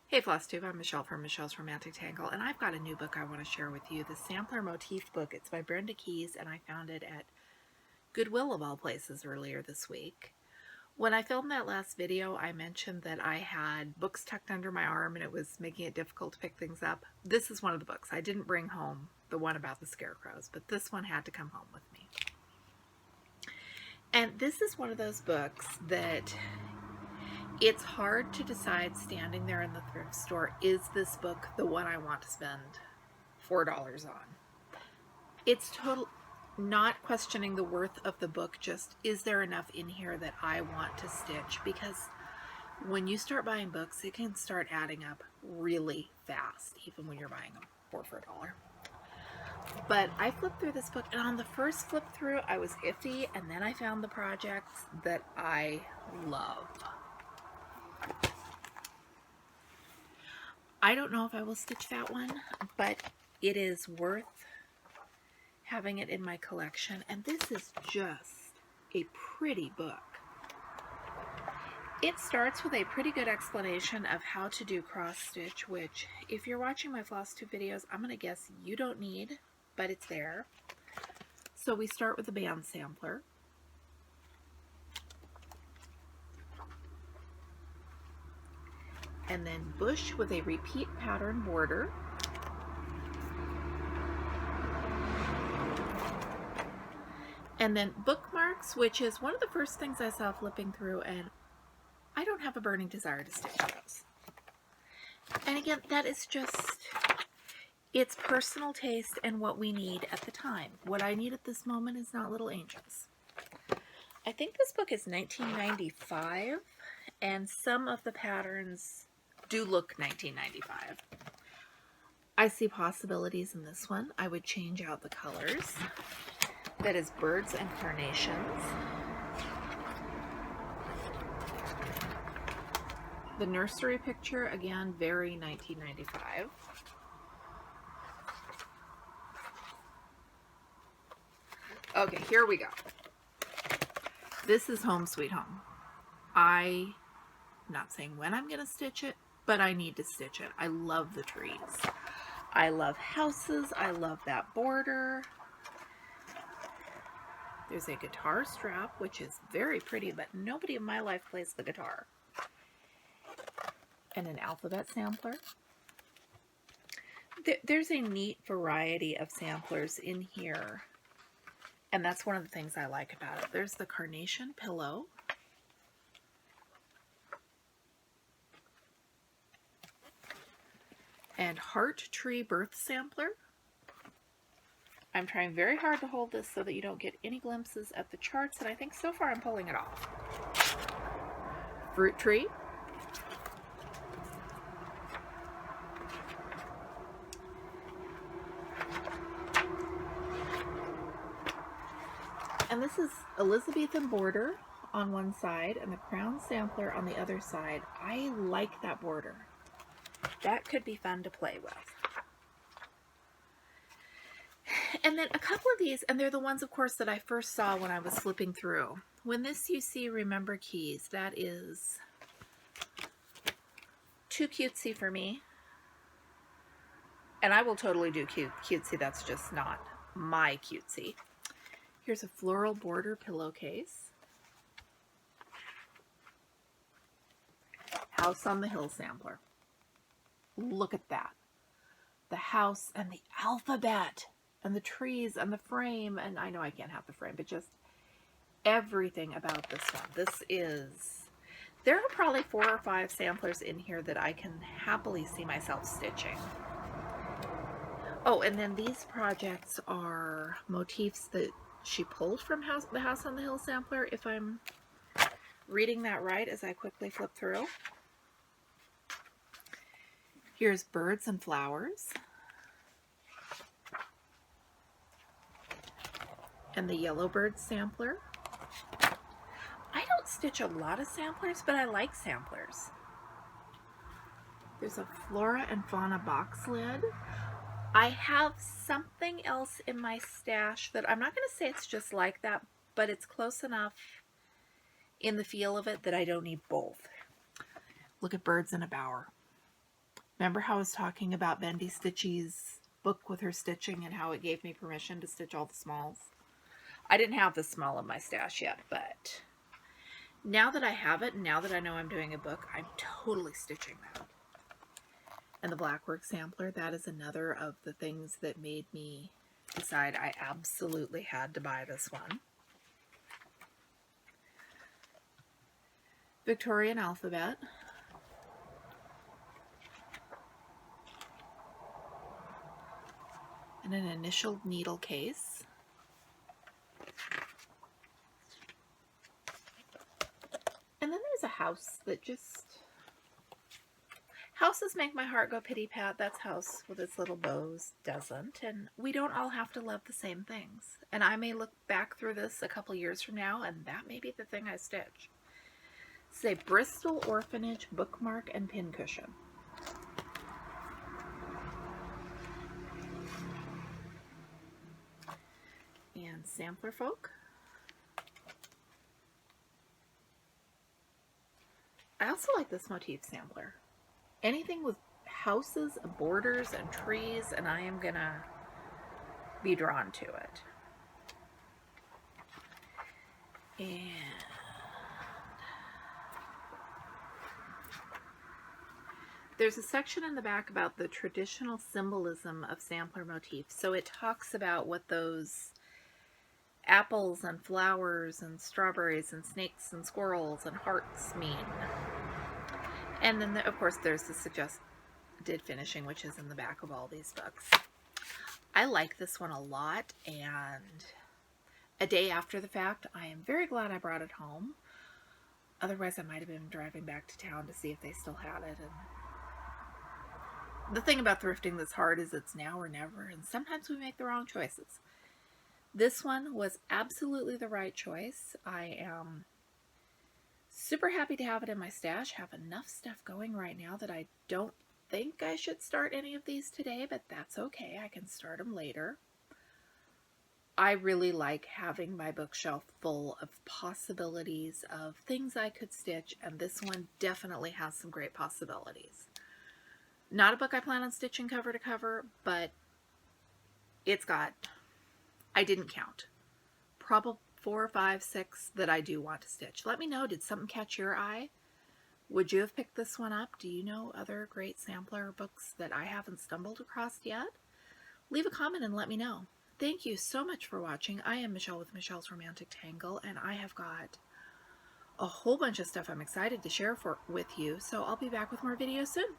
Hey flosstube, I'm Michelle from Michelle's Romantic Tangle, and I've got a new book I want to share with you, the Sampler Motif book. It's by Brenda Keyes, and I found it at Goodwill of all places earlier this week. When I filmed that last video, I mentioned that I had books tucked under my arm and it was making it difficult to pick things up. This is one of the books. I didn't bring home the one about the scarecrows, but this one had to come home with me. And this is one of those books that it's hard to decide standing there in the thrift store, is this book the one I want to spend $4 on? It's total not questioning the worth of the book, just is there enough in here that I want to stitch? Because when you start buying books, it can start adding up really fast, even when you're buying them for $1. But I flipped through this book, and on the first flip through, I was iffy, and then I found the projects that I love. I don't know if I will stitch that one, but it is worth having it in my collection. And this is just a pretty book. It starts with a pretty good explanation of how to do cross stitch, which if you're watching my flosstube videos, I'm going to guess you don't need, but it's there. So we start with the band sampler. And then bush with a repeat pattern border. And then bookmarks, which is one of the first things I saw flipping through, and I don't have a burning desire to stitch those. And again, that is just, it's personal taste and what we need at the time. What I need at this moment is not Little Angels. I think this book is 1995, and some of the patterns do look 1995. I see possibilities in this one. I would change out the colors. That is birds and carnations. The nursery picture, again, very 1995. Okay, here we go. This is Home Sweet Home. I'm not saying when I'm going to stitch it, but I need to stitch it. I love the trees. I love houses. I love that border. There's a guitar strap, which is very pretty, but nobody in my life plays the guitar. And an alphabet sampler. There's a neat variety of samplers in here, and that's one of the things I like about it. There's the carnation pillow. And heart tree birth sampler. I'm trying very hard to hold this so that you don't get any glimpses at the charts, and I think so far I'm pulling it off. Fruit tree. And this is Elizabethan border on one side and the crown sampler on the other side. I like that border. That could be fun to play with. And then a couple of these, and they're the ones, of course, that I first saw when I was flipping through. When this you see, remember Keyes. That is too cutesy for me. And I will totally do cutesy. That's just not my cutesy. Here's a floral border pillowcase. House on the Hill sampler. Look at that. The house and the alphabet and the trees and the frame. And I know I can't have the frame, but just everything about this one. This is, there are probably 4 or 5 samplers in here that I can happily see myself stitching. Oh, and then these projects are motifs that she pulled from the House on the Hill sampler, if I'm reading that right as I quickly flip through. Here's birds and flowers. And the yellow bird sampler. I don't stitch a lot of samplers, but I like samplers. There's a flora and fauna box lid. I have something else in my stash that I'm not going to say it's just like that, but it's close enough in the feel of it that I don't need both. Look at birds in a bower. Remember how I was talking about Bendy Stitchy's book with her stitching and how it gave me permission to stitch all the smalls? I didn't have the small in my stash yet, but now that I have it, and now that I know I'm doing a book, I'm totally stitching that. And the Blackwork sampler, that is another of the things that made me decide I absolutely had to buy this one. Victorian alphabet. And an initial needle case. And then there's a house that just... Houses make my heart go pity-pat. That's house with its little bows doesn't. And we don't all have to love the same things. And I may look back through this a couple years from now, and that may be the thing I stitch. This is a Bristol Orphanage bookmark and pincushion. And sampler folk. I also like this motif sampler. Anything with houses, borders, and trees, and I am gonna be drawn to it. And there's a section in the back about the traditional symbolism of sampler motifs. So it talks about what those apples and flowers and strawberries and snakes and squirrels and hearts mean. And then, of course, there's the suggested finishing, which is in the back of all these books. I like this one a lot, and a day after the fact, I am very glad I brought it home. Otherwise, I might have been driving back to town to see if they still had it. And the thing about thrifting that's hard is it's now or never, and sometimes we make the wrong choices. This one was absolutely the right choice. I am super happy to have it in my stash. Have enough stuff going right now that I don't think I should start any of these today, but that's okay. I can start them later. I really like having my bookshelf full of possibilities of things I could stitch, and this one definitely has some great possibilities. Not a book I plan on stitching cover to cover, but it's got, I didn't count, probably 4, 5, 6 that I do want to stitch. Let me know, did something catch your eye? Would you have picked this one up? Do you know other great sampler books that I haven't stumbled across yet? Leave a comment and let me know. Thank you so much for watching. I am Michelle with Michelle's Romantic Tangle, and I have got a whole bunch of stuff I'm excited to share with you, so I'll be back with more videos soon.